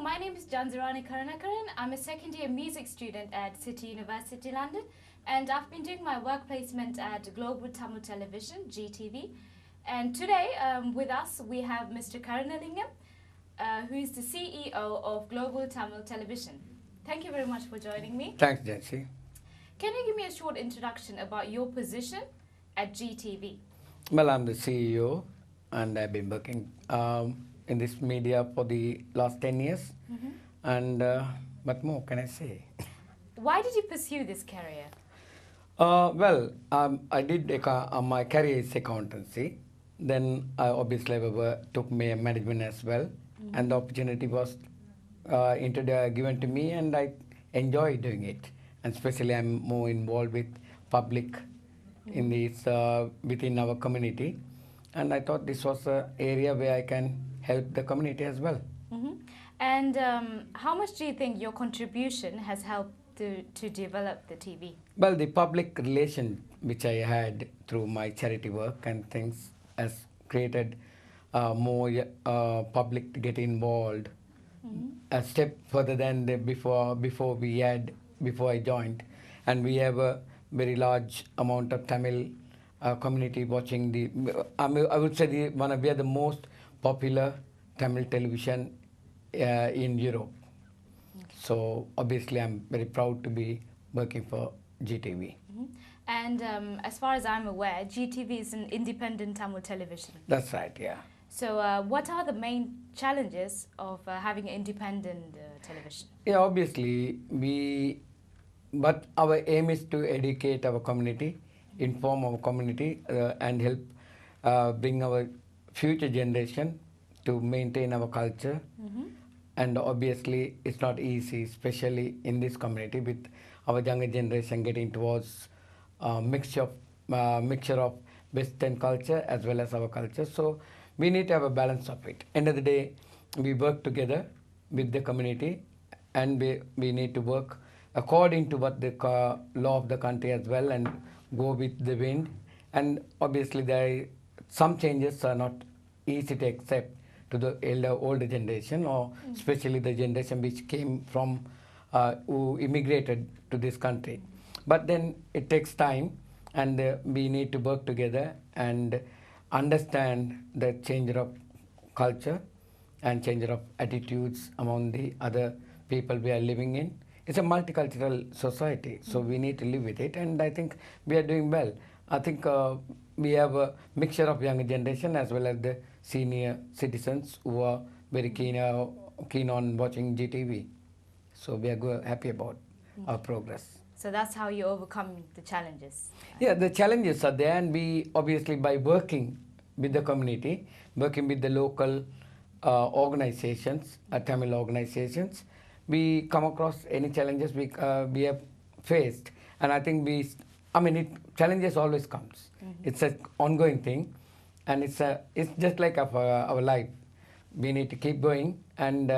my name is Janzirani Karunakaran. I'm a second year music student at City University London, and I've been doing my work placement at Global Tamil Television, GTV. And today with us we have Mr. Karunalingam, who is the CEO of Global Tamil Television. Thank you very much for joining me. Thanks, Jancy. Can you give me a short introduction about your position at GTV? Well, I'm the CEO and I've been working in this media for the last 10 years. And what more can I say? Why did you pursue this career? I did my career is accountancy. Then I obviously took my management as well. And the opportunity was given to me and I enjoy doing it. And especially I'm more involved with public in this within our community. And I thought this was an area where I can help the community as well. And how much do you think your contribution has helped to develop the TV? Well, the public relation which I had through my charity work and things has created more public to get involved a step further than before I joined. And we have a very large amount of Tamil community watching I would say we are the most popular Tamil television in Europe. So obviously I'm very proud to be working for GTV. And as far as I'm aware, GTV is an independent Tamil television. That's right, yeah. So what are the main challenges of having an independent television? Yeah, obviously but our aim is to educate our community, inform our community and help bring our future generation to maintain our culture. And obviously it's not easy, especially in this community with our younger generation getting towards mixture of Western culture as well as our culture. So we need to have a balance of it. End of the day, we work together with the community and we need to work according to what the law of the country as well and go with the wind. And obviously some changes are not easy to accept to the older generation, or especially the generation which came from who immigrated to this country. But then it takes time and we need to work together and understand the change of culture and change of attitudes among the other people we are living in. It's a multicultural society, so we need to live with it, and I think we are doing well. I think we have a mixture of younger generation as well as the senior citizens who are very keen on watching GTV. So we are happy about our progress. So that's how you overcome the challenges? Yeah, the challenges are there, and we obviously by working with the community, working with the local organizations, Tamil organizations, we come across any challenges we have faced. And I think challenges always comes. It's an ongoing thing, and it's just like our life. We need to keep going, and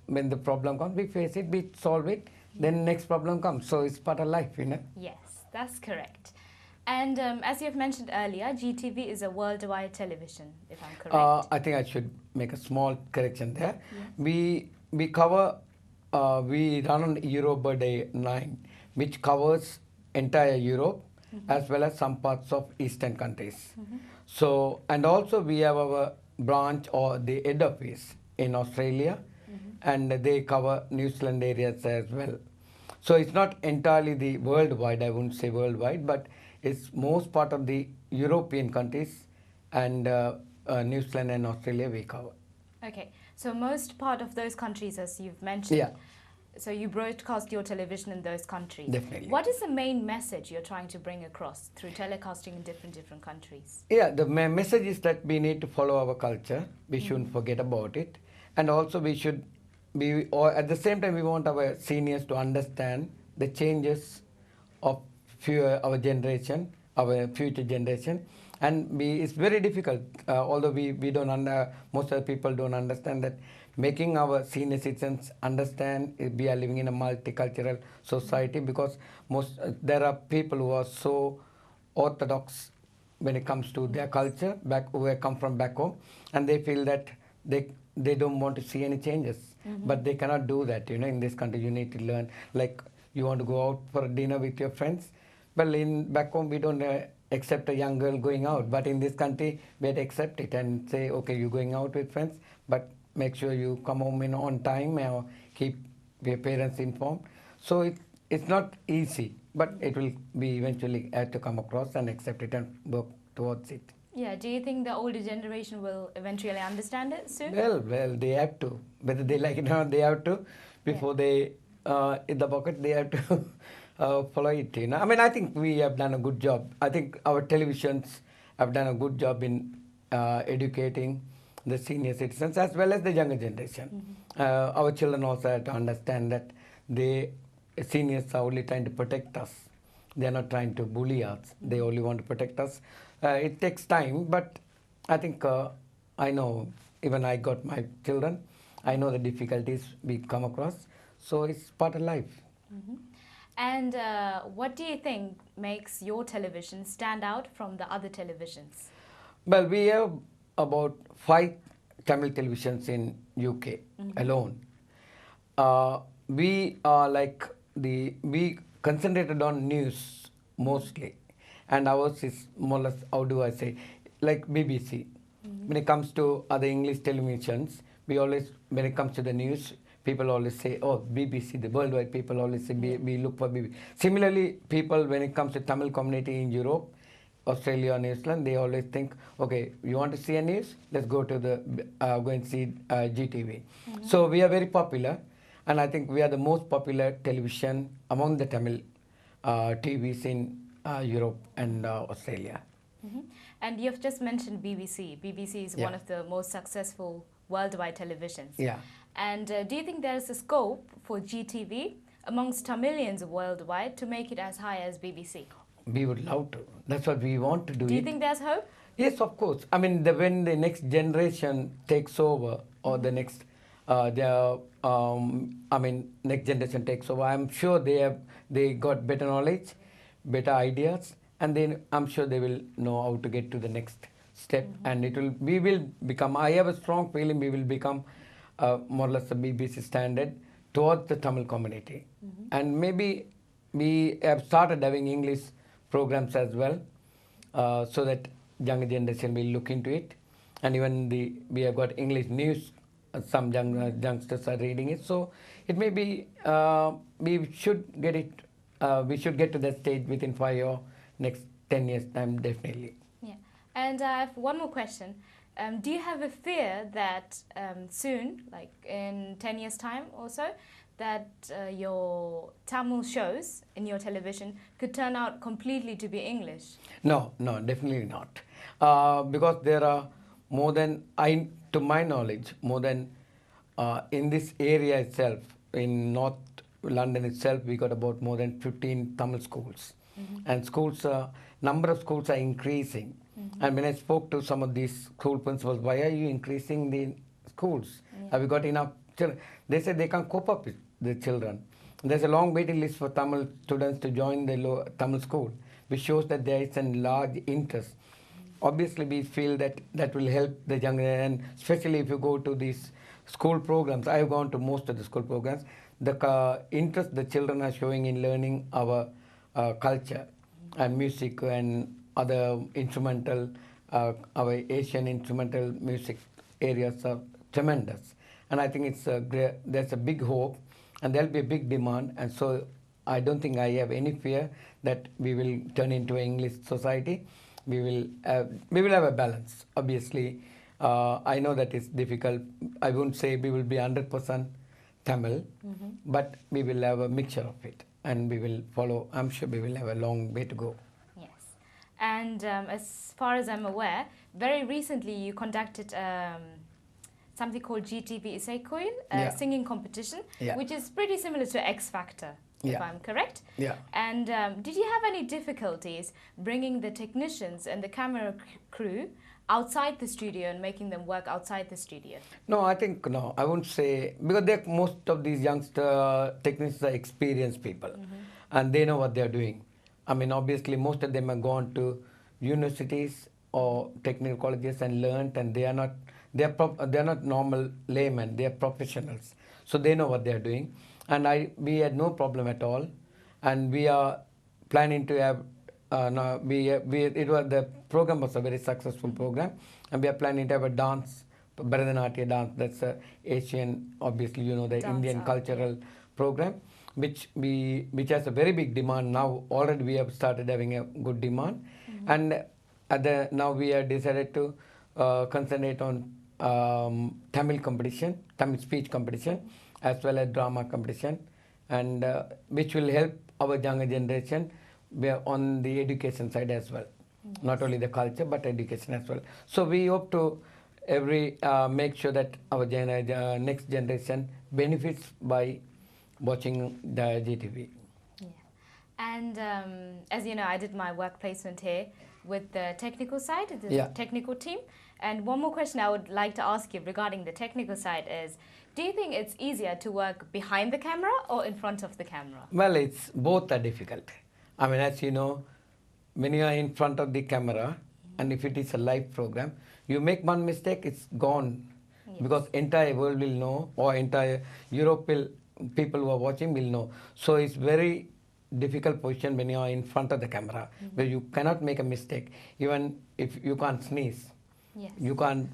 when the problem comes, we face it, we solve it, then next problem comes. So it's part of life, you know. Yes, that's correct. And as you have mentioned earlier, GTV is a worldwide television, if I'm correct. I think I should make a small correction there. Yes. We cover, we run on Eurobird 9, which covers entire Europe as well as some parts of Eastern countries. So, and also we have our branch or the head office in Australia, and they cover New Zealand areas as well. So it's not entirely the worldwide, I wouldn't say worldwide, but it's most part of the European countries and New Zealand and Australia we cover. Okay, so most part of those countries, as you've mentioned. Yeah. So you broadcast your television in those countries. Definitely. What is the main message you're trying to bring across through telecasting in different countries? Yeah, the message is that we need to follow our culture. We shouldn't forget about it. And also we should or at the same time we want our seniors to understand the changes of our generation, our future generation. And it's very difficult, although we don't most of the people don't understand that making our senior citizens understand we are living in a multicultural society, because there are people who are so orthodox when it comes to their culture, who come from back home, and they feel that they don't want to see any changes. But they cannot do that. In this country, you need to learn. Like, you want to go out for dinner with your friends. Well, back home, we don't accept a young girl going out. But in this country, we had to accept it and say, okay, you're going out with friends, but make sure you come home on time or keep your parents informed. So it's not easy, but it will be eventually have to come across and accept it and work towards it. Yeah, do you think the older generation will eventually understand it soon? Well, they have to. Whether they like it or not, they have to. Before they hit the bucket, they have to follow it. I mean, I think we have done a good job. I think our televisions have done a good job in educating the senior citizens as well as the younger generation. Our children also have to understand that seniors are only trying to protect us. They are not trying to bully us. They only want to protect us. It takes time, but I think I know, even I got my children, I know the difficulties we come across. So it's part of life. And what do you think makes your television stand out from the other televisions? Well, we have about 5 Tamil televisions in UK alone. We are like we concentrated on news mostly, and ours is more or less, how do I say, like BBC. When it comes to other English televisions, we always, when it comes to the news, people always say, oh, BBC, the worldwide people always say, we look for BBC. Similarly, people, when it comes to Tamil community in Europe, Australia, New Zealand, they always think, okay, you want to see a news? Let's go to go and see GTV. So we are very popular, and I think we are the most popular television among the Tamil TVs in Europe and Australia. And you've just mentioned BBC. BBC is one of the most successful worldwide televisions. Yeah. And do you think there's a scope for GTV amongst Tamilians worldwide to make it as high as BBC? We would love to. That's what we want to do. Do you think there's hope? Yes, of course. I mean, when the next generation takes over, or the next, next generation takes over, I'm sure they got better knowledge, better ideas, and then I'm sure they will know how to get to the next step, and we will become. I have a strong feeling we will become more or less a BBC standard towards the Tamil community, and maybe we have started having English programs as well, so that younger generation will look into it, and even we have got English news. Some youngsters are reading it, so it may be we should get it. We should get to that stage within 5 or next 10 years time, definitely. Yeah, and I have one more question. Do you have a fear that soon, like in 10 years time or so, that your Tamil shows in your television could turn out completely to be English? No, definitely not. Because there are more than, to my knowledge, more than in this area itself, in North London itself, we got about more than 15 Tamil schools. And number of schools are increasing. And when I spoke to some of these school principals, why are you increasing the schools? Have you got enough children? They said they can't cope up with the children. There's a long waiting list for Tamil students to join the Tamil school, which shows that there is a large interest. Obviously, we feel that will help the younger, and especially if you go to these school programs. I have gone to most of the school programs. The interest the children are showing in learning our culture and music and other instrumental, our Asian instrumental music areas are tremendous. And I think there's a big hope, and there'll be a big demand. And so I don't think I have any fear that we will turn into an English society. We will have a balance. Obviously, I know that it's difficult. I won't say we will be 100% Tamil, but we will have a mixture of it, and we will follow. I'm sure we will have a long way to go. Yes. And as far as I'm aware, very recently you conducted something called GTV Isekoil, singing competition, which is pretty similar to X Factor, if I'm correct. Yeah. And did you have any difficulties bringing the technicians and the camera crew outside the studio and making them work outside the studio? No, I won't say, because most of these youngster technicians are experienced people, and they know what they're doing. I mean, obviously, most of them have gone to universities or technical colleges and learned, and they're not normal laymen, they are professionals, so they know what they are doing. And we had no problem at all, and we are planning to have no, it was the program was a very successful program, and we are planning to have a dance, Bharatanatyam dance. That's a Asian, obviously you know, the Dance Indian art, cultural program, which has a very big demand now. Already we have started having a good demand, and now we have decided to concentrate on Tamil competition, Tamil speech competition, as well as drama competition, and which will help our younger generation on the education side as well. Not only the culture but education as well. So we hope to make sure that our next generation benefits by watching the GTV. Yeah. And as you know, I did my work placement here with the technical side, the technical team. And one more question I would like to ask you regarding the technical side is, do you think it's easier to work behind the camera or in front of the camera? Well, it's both are difficult. I mean, as you know, when you are in front of the camera, and if it is a live program, you make one mistake, it's gone. Yes. Because entire world will know, or entire Europe will, people who are watching will know. So it's very difficult position when you are in front of the camera, where you cannot make a mistake. Even if you can't sneeze, Yes. you can't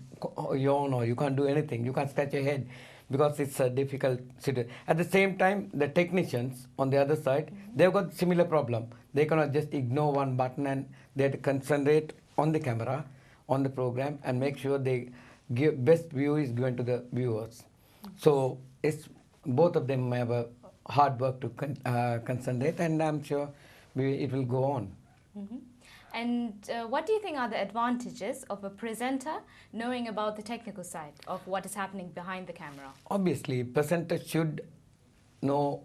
yawn, or you can't do anything, you can't scratch your head, because it's a difficult situation. At the same time, the technicians on the other side, they've got similar problem. They cannot just ignore one button, and they have to concentrate on the camera, on the program, and make sure they give best view is given to the viewers. So it's both of them have a hard work to concentrate, and I'm sure it will go on. And what do you think are the advantages of a presenter knowing about the technical side of what is happening behind the camera? Obviously, presenter should know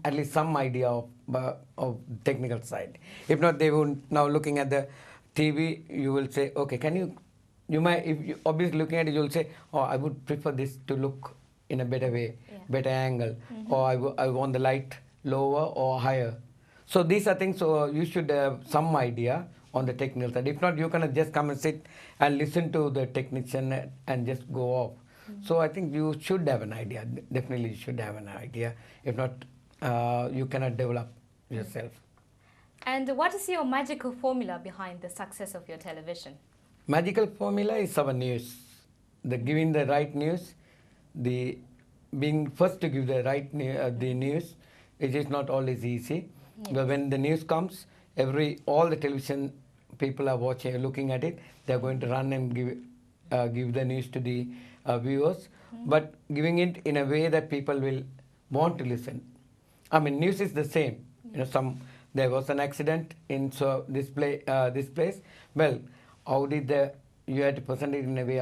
at least some idea of technical side. If not, they won't. Now looking at the TV, you will say, okay, you might, if you obviously looking at it, you will say, oh, I would prefer this to look in a better way, better angle, or I want the light lower or higher. So these are things, so you should have some idea on the technical side. If not, you cannot just come and sit and listen to the technician and just go off. So I think you should have an idea. Definitely you should have an idea. If not, you cannot develop yourself. And what is your magical formula behind the success of your television? Magical formula is our news. The giving the right news, the being first to give the right the news, it is not always easy. Yes. But when the news comes, all the television people are watching, looking at it, they are going to run and give the news to the viewers, but giving it in a way that people will want to listen. I mean, news is the same. You know, there was an accident in this place. Well, how did you had to present it in a way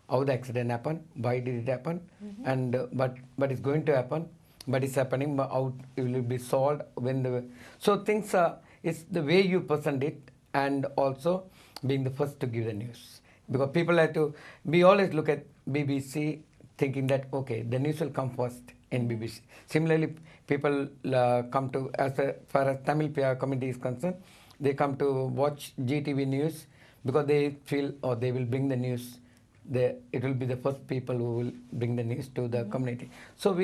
how the accident happened, why did it happen, and but it's going to happen, but it's happening. But how it will be solved so things are. It's the way you present it, and also being the first to give the news. Because people have to, we always look at BBC thinking that, okay, the news will come first in BBC. Similarly, people come to, as far as Tamil community is concerned, they come to watch GTV news because they feel, or they will bring the news. It will be the first people who will bring the news to the community. So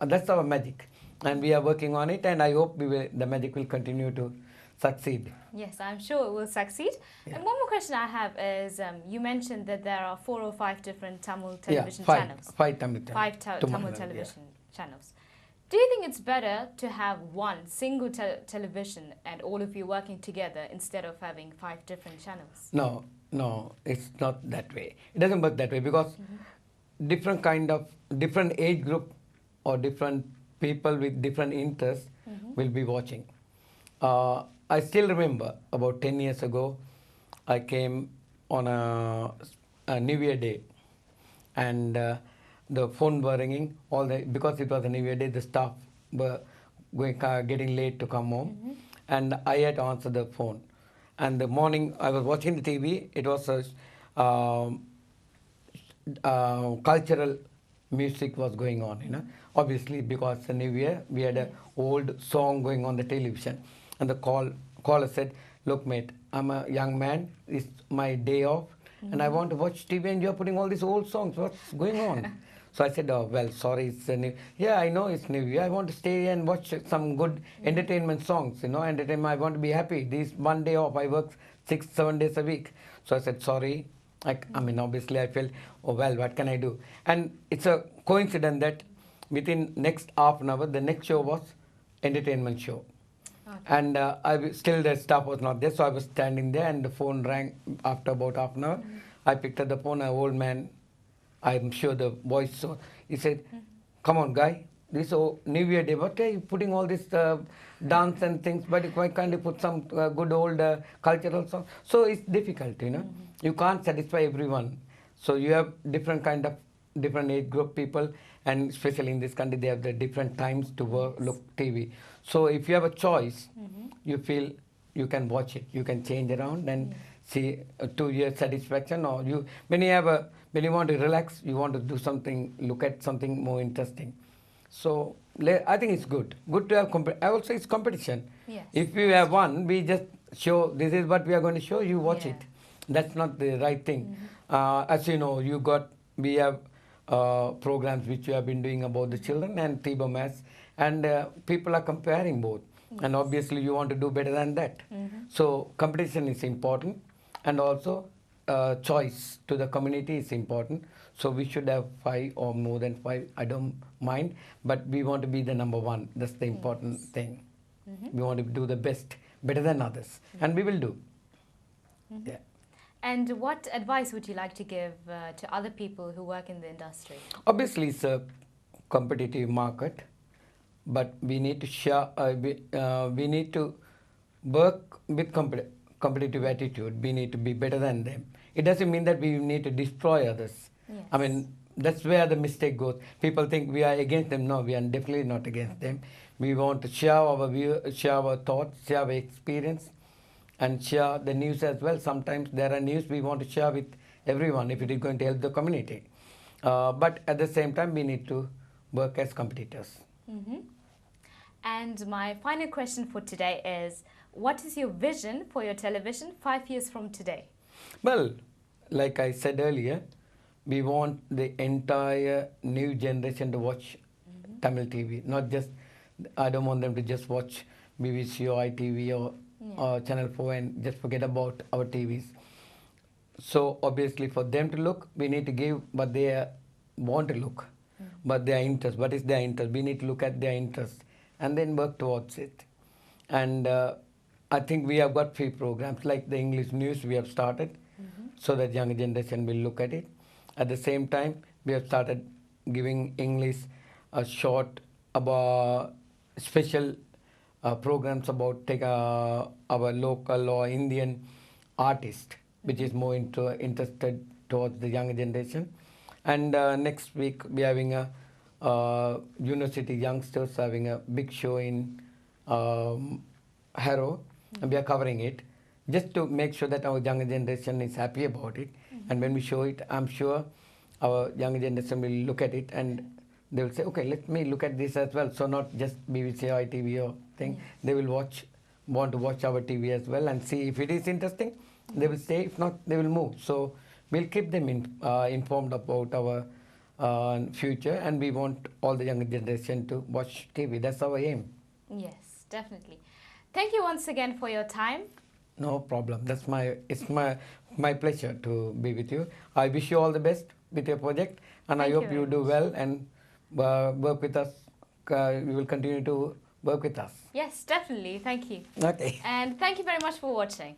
that's our magic. And we are working on it, and I hope the magic will continue to succeed. Yes, I'm sure it will succeed. Yeah. And one more question I have is, you mentioned that there are 4 or 5 different Tamil television channels. 5 Tamil television channels. Do you think it's better to have one single television and all of you working together instead of having 5 different channels? No, it's not that way. It doesn't work that way, because different age group or different people with different interests will be watching. I still remember about 10 years ago, I came on a New Year Day, and the phone were ringing. Because it was a New Year Day, the staff were getting late to come home, and I had to answer the phone. And the morning I was watching the TV, it was a cultural music was going on, you know. Obviously, because the New Year, we had an old song going on the television. And the caller said, look, mate, I'm a young man. It's my day off. and I want to watch TV and you're putting all these old songs. What's going on? So I said, oh, well, sorry, it's a new. Yeah, I know it's New Year. I want to stay and watch some good entertainment songs, entertainment. I want to be happy. This one day off, I work 6, 7 days a week. So I said, sorry. I mean, obviously, I felt, oh, well, what can I do? And it's a coincidence that within next half an hour, the next show was entertainment show. Okay. And still the staff was not there, so I was standing there and the phone rang after about half an hour. I picked up the phone, an old man, I'm sure the voice, so he said, come on guy, this New Year day, what are you putting all this dance and things, but why can't you put some good old cultural song? So it's difficult, you can't satisfy everyone. So you have different age group people, and especially in this country, they have the different times to look TV. So if you have a choice, you feel you can watch it, you can change around and see to your satisfaction, or when you want to relax, you want to do something, look at something more interesting. So I think it's good to have I also it's competition. Yes. If you have one, we just show this is what we are going to show, you watch it. That's not the right thing. As you know, we have programs which we have been doing about the children and Tibo Mass, and people are comparing both. And obviously you want to do better than that. So competition is important, and also choice to the community is important. So we should have 5 or more than 5, I don't mind, but we want to be the number one. That's the important thing. We want to do the best, better than others, and we will do. Yeah. And what advice would you like to give to other people who work in the industry? Obviously it's a competitive market, but we need to share, we need to work with competitive attitude. We need to be better than them. It doesn't mean that we need to destroy others. Yes. I mean, that's where the mistake goes. People think we are against them. No, we are definitely not against them. We want to share our view, share our thoughts, share our experience, and share the news as well. Sometimes there are news we want to share with everyone if it is going to help the community. But at the same time, we need to work as competitors. And my final question for today is, what is your vision for your television 5 years from today? Well, like I said earlier, we want the entire new generation to watch Tamil TV. Not just, I don't want them to just watch BBC or ITV or Channel 4 and just forget about our TVs. So obviously for them to look, we need to give what they want to look, but their interest. What is their interest? We need to look at their interest and then work towards it. And I think we have got few programs like the English news we have started, so that younger generation will look at it. At the same time, we have started giving English a short about special programs about our local or Indian artist, which is more interested towards the younger generation. And next week we are having a university youngsters having a big show in Harrow, and we are covering it just to make sure that our younger generation is happy about it. And when we show it, I'm sure our younger generation will look at it and they will say, okay, let me look at this as well. So not just BBC or ITV or thing. They will want to watch our TV as well and see if it is interesting. They will stay. If not, they will move. So we'll keep them informed about our future, and we want all the younger generation to watch TV. That's our aim. Yes, definitely. Thank you once again for your time. No problem. It's my pleasure to be with you. I wish you all the best with your project, and I hope you do well and work with us. You will continue to work with us. Yes, definitely. Thank you. Okay. And thank you very much for watching.